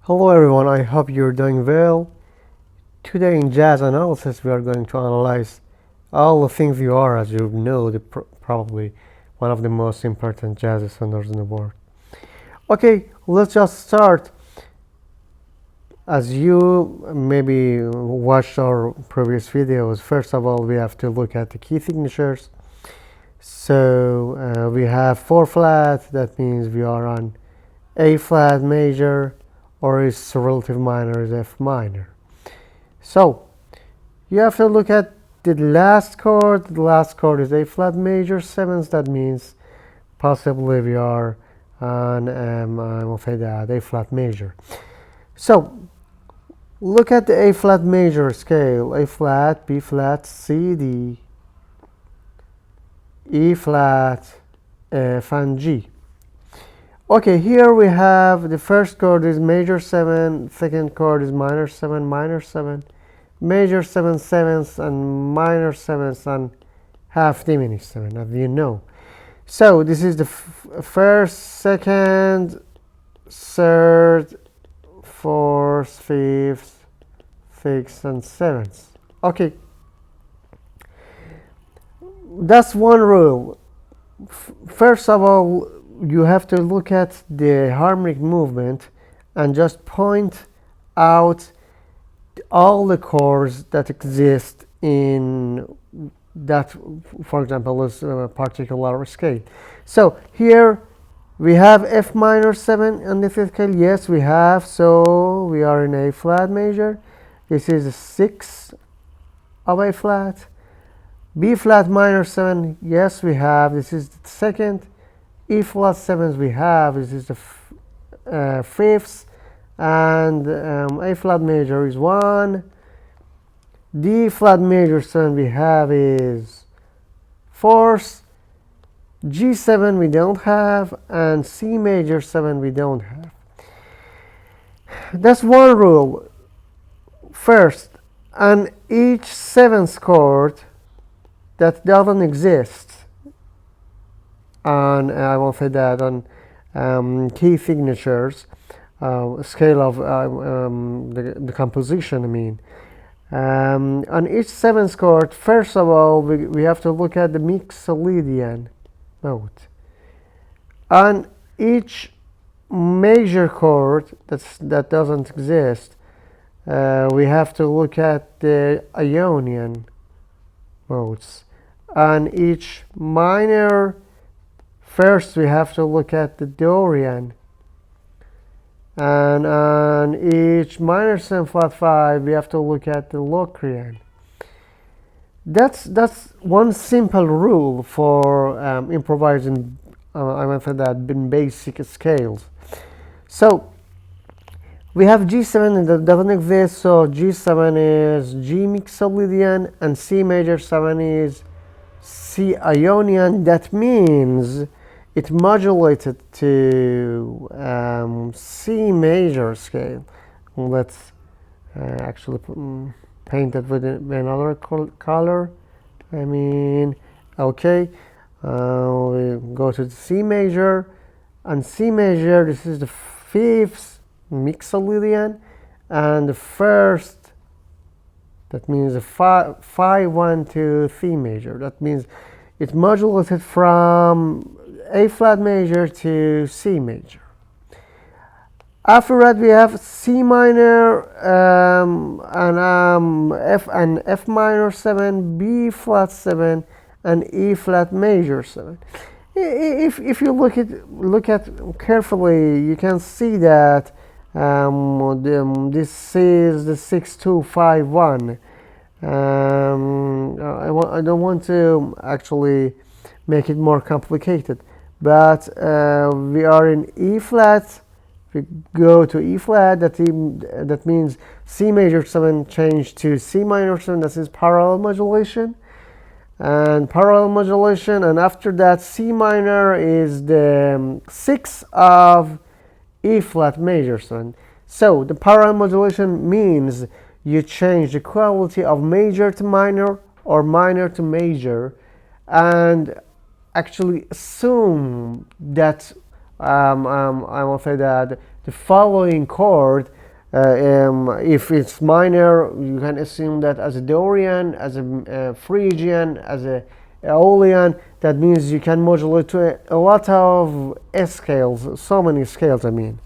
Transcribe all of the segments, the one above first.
Hello everyone, I hope you're doing well. Today in Jazz Analysis we are going to analyze all the things you are, as you know, probably one of the most important jazz standards in the world. Okay, let's just start. As you maybe watched our previous videos, first of all we have to look at the key signatures. So we have 4 flat, that means we are on A flat major, or its relative minor is F minor. So you have to look at the last chord. The last chord is A flat major 7th. That means possibly we are on I will say that A flat major. So look at the A flat major scale: A flat, B flat, C, D, E flat, F, and G. Okay, here we have the first chord is major 7, second chord is minor 7, major 7 7th, and minor 7th, and half diminished 7, as you know. So this is the first, second, third, fourth, fifth, sixth, and 7th. Okay, that's one rule. First of all, you have to look at the harmonic movement and just point out all the chords that exist in that, for example, is a particular scale. So here we have F minor 7 on this scale. Yes, we have. So we are in A flat major. This is a 6 of A flat. B flat minor 7. Yes, we have. This is the second. E flat 7th we have. This is the 5th, and A flat major is 1. D flat major 7 we have is 4th. G7 we don't have, and C major 7 we don't have. That's one rule. First, on each 7th chord that doesn't exist on, I will say that, on key signatures, scale of the composition, I mean. On each 7th chord, first of all, we have to look at the mixolydian note. On each major chord that doesn't exist, we have to look at the Ionian modes. On each minor, first we have to look at the Dorian, and on each minor 7 flat 5 we have to look at the Locrian. That's one simple rule for improvising. I went for that in basic scales. So we have G7 that doesn't exist, so G7 is G mixolydian, and C major 7 is C Ionian. That means it modulated to C major scale. Let's actually paint it with another color. I mean, okay, we go to the C major, and C major, this is the 5th mixolydian, and the 1st, that means a 5 1 2 C major. That means it modulated from A flat major to C major. After that we have C minor and F minor 7, B flat 7, and E flat major 7. If you look at carefully, you can see that this is the 6 2 5 1. I don't want to actually make it more complicated, but we are in E flat. We go to E flat. That means C major 7 changed to C minor 7. This is parallel modulation, and after that C minor is the 6 of E flat major 7. So the parallel modulation means you change the quality of major to minor or minor to major, and actually assume that I will say that the following chord If it's minor, you can assume that as a Dorian, as a Phrygian, as a Aeolian. That means you can modulate to a lot of scales, so many scales, I mean.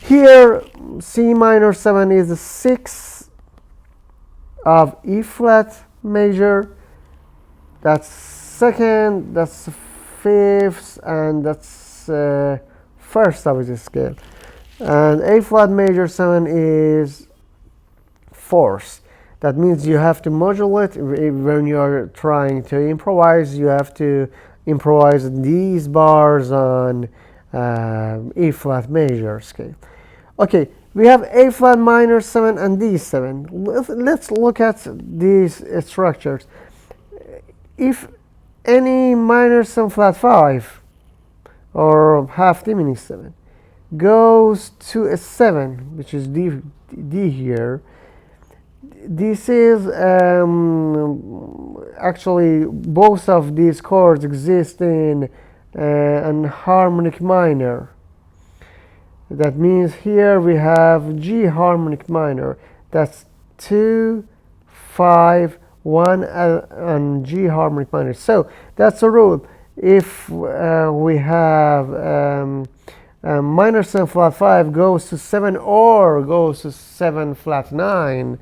Here, C minor 7 is the 6th of E flat major. That's 2nd, that's 5th, and that's 1st of the scale. And A flat major 7 is 4th. That means you have to modulate when you are trying to improvise. You have to improvise these bars on E flat major scale. Okay, we have A flat minor 7 and D7. Let's look at these structures. If any minor 7 flat 5 or half diminished 7 goes to a 7, which is D here, this is actually both of these chords exist in an harmonic minor. That means here we have G harmonic minor. That's 2, 5, 1 and G harmonic minor. So that's a rule. If we have minor 7 flat 5 goes to 7 or goes to 7 flat 9,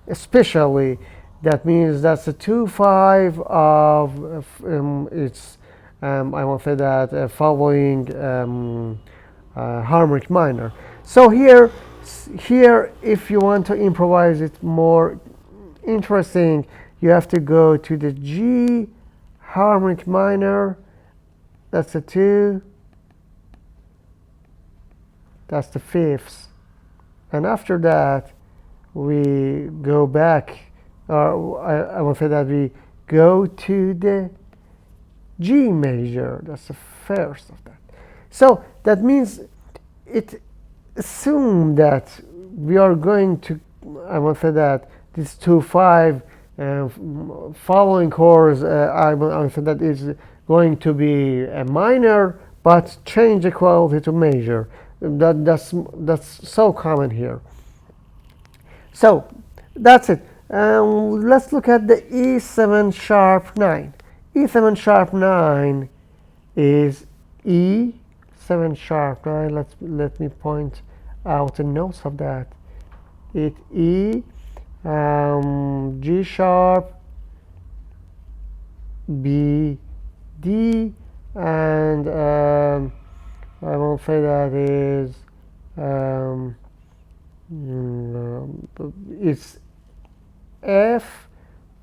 especially, that means that's a 2, 5 of it's I want to say that following harmonic minor. So here if you want to improvise it more interesting, you have to go to the G harmonic minor. That's a 2, that's the 5th, and after that we go back, or I want to say that we go to the G major. That's the 1st of that. So that means it assumes that we are going to, I want to say that this 2, 5 following chords, I want to say that is going to be a minor, but change the quality to major. That's so common here. So that's it. Let's look at the E7 sharp 9. E7 sharp 9 is E7 sharp 9. Let me point out the notes of that. It E, G sharp, B, D, and I won't say that is it's F.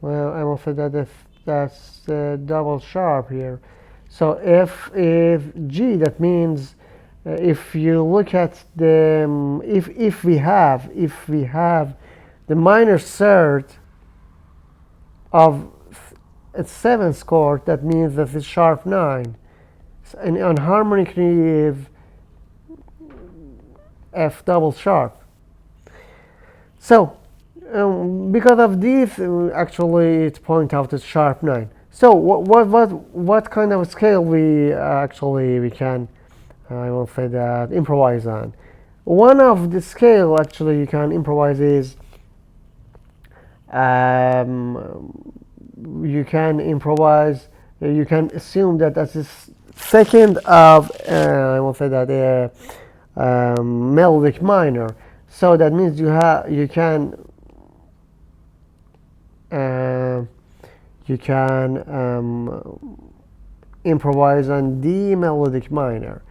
Well, I won't say that that's double sharp here. So F is G. That means if you look at the if we have the minor third of a 7th chord, that means that it's sharp 9. And on harmonic is F double sharp. So because of this, actually it points out as sharp 9. So what kind of scale we can I will say that improvise on? One of the scale actually you can improvise is you can improvise. You can assume that that's the 2nd of I will say that melodic minor. So that means you can improvise on D melodic minor,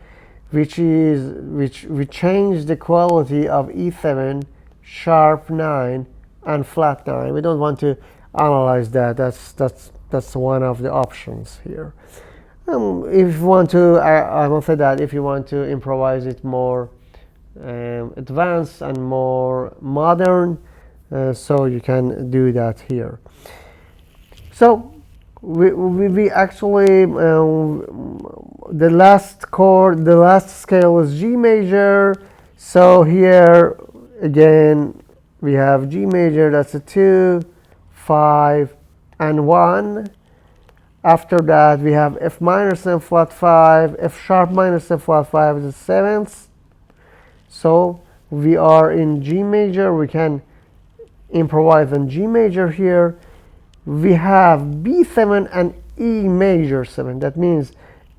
which we change the quality of E7 sharp 9 and flat 9. We don't want to analyze that. That's one of the options here. If you want to, I will say that if you want to improvise it more advanced and more modern, so you can do that here. So we actually the last chord, the last scale is G major. So here again we have G major. That's a 2, 5, and 1. After that we have F minor 7 flat 5, F sharp minor 7 flat 5 is the 7th. So we are in G major, we can improvise on G major here. We have B7 and E major 7. That means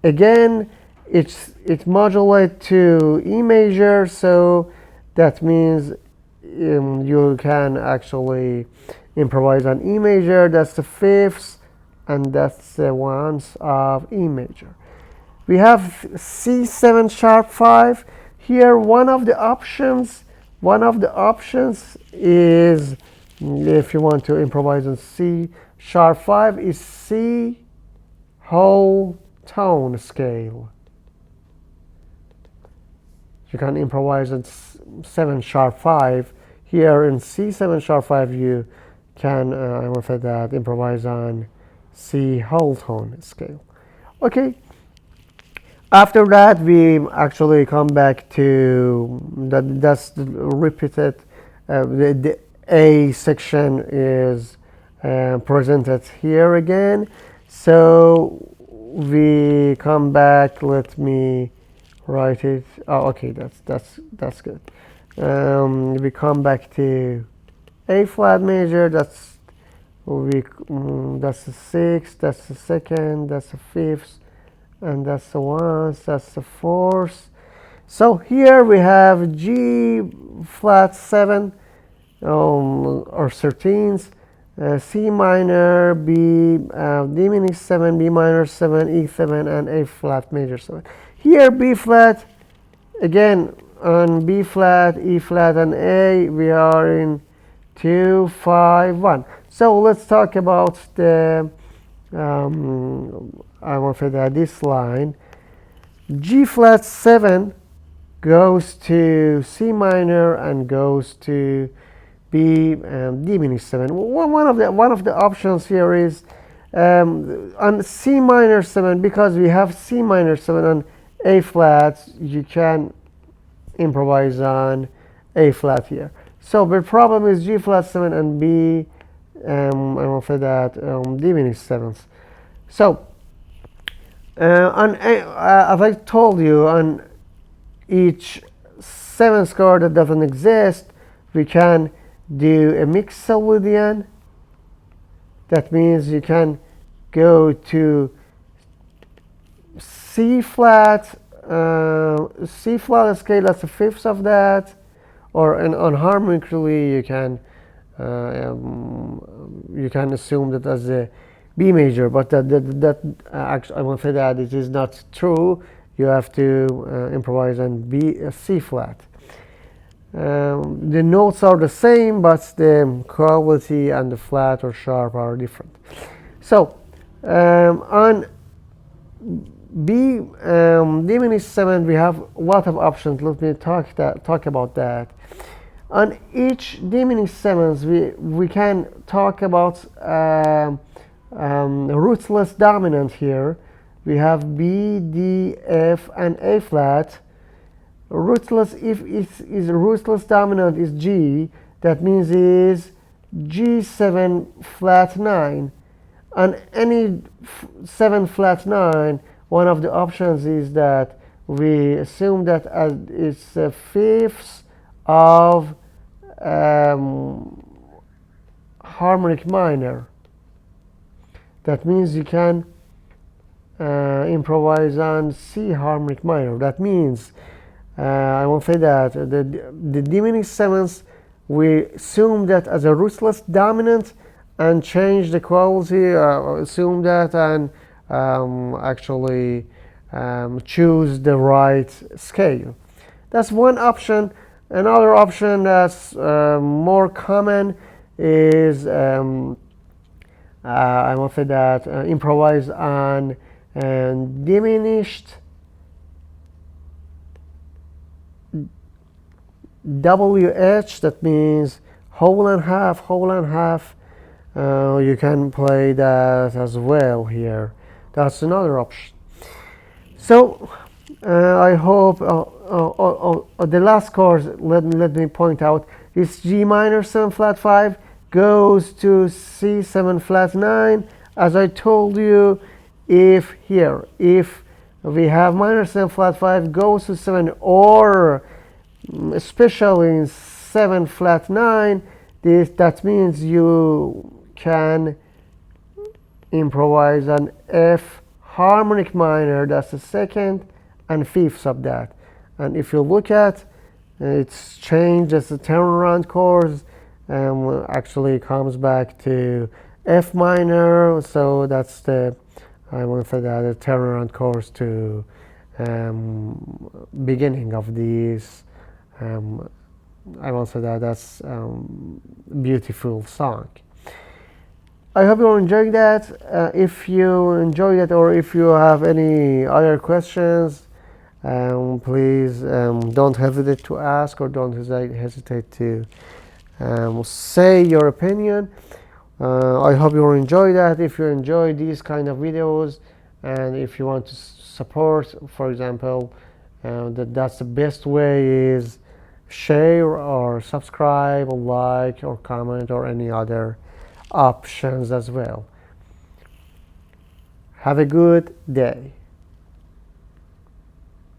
again it modulates to E major, so that means you can actually improvise on E major. That's the fifths, and that's the ones of E major. We have C7 sharp 5. Here one of the options is, if you want to improvise on C sharp 5, is C whole tone scale. You can improvise on 7 sharp 5. Here in C7 sharp 5 you can I will say that improvise on C whole tone scale. Okay. After that, we actually come back to that's repeated. The A section is presented here again. So we come back. Let me write it. Oh, okay, that's good. We come back to A flat major. That's the sixth. That's the second. That's the fifth. And that's the ones, that's the fourth. So here we have G flat 7 or 13s, C minor, B diminished 7, B minor 7, E7, and A flat major 7. Here B flat, again on B flat, E flat, and A, we are in 2, 5, 1. So let's talk about the I want to say that this line, G flat 7 goes to C minor and goes to B diminished 7. One of the options here is on C minor 7, because we have C minor 7 on A flat, you can improvise on A flat here. So the problem is G flat 7 and B I will say that diminished 7s. So on A, as I told you, on each 7th chord that doesn't exist, we can do a mixed Solidian. That means you can go to C flat scale, that's a fifth of that, or on harmonically you can assume that as a B major, but that actually I want to say that it is not true. You have to improvise on C flat. The notes are the same, but the quality and the flat or sharp are different. So on B diminished 7, we have a lot of options. Let me talk about that. On each diminished 7s, we can talk about rootless dominant here. We have B, D, F, and A flat. Rootless, if it is rootless dominant is G, that means is G7 flat 9. On any 7 flat 9, one of the options is that we assume that it's a fifth of harmonic minor. That means you can improvise on C harmonic minor. That means I will say that the diminished 7s, we assume that as a rootless dominant and change the quality, assume that and actually choose the right scale. That's one option. Another option that's more common is I will say that improvise on diminished WH. That means whole and half, whole and half. You can play that as well here. That's another option. So I hope the last chord, let me point out, is G minor 7 flat 5 goes to C7 flat 9. As I told you, if we have minor 7 flat 5 goes to 7, or especially in 7 flat 9, that means you can improvise an F harmonic minor, that's the second and fifth of that. And if you look at it's changed as the turnaround chords, actually comes back to F minor, so that's the, I want to say that the turnaround chords to beginning of these. I want to say that that's beautiful song. I hope you're enjoying that. If you enjoy that, or if you have any other questions, please don't hesitate to ask, or don't hesitate to say your opinion. I hope you enjoy that. If you enjoy these kind of videos, and if you want to support, for example, that's the best way is share or subscribe or like or comment or any other options as well. Have a good day.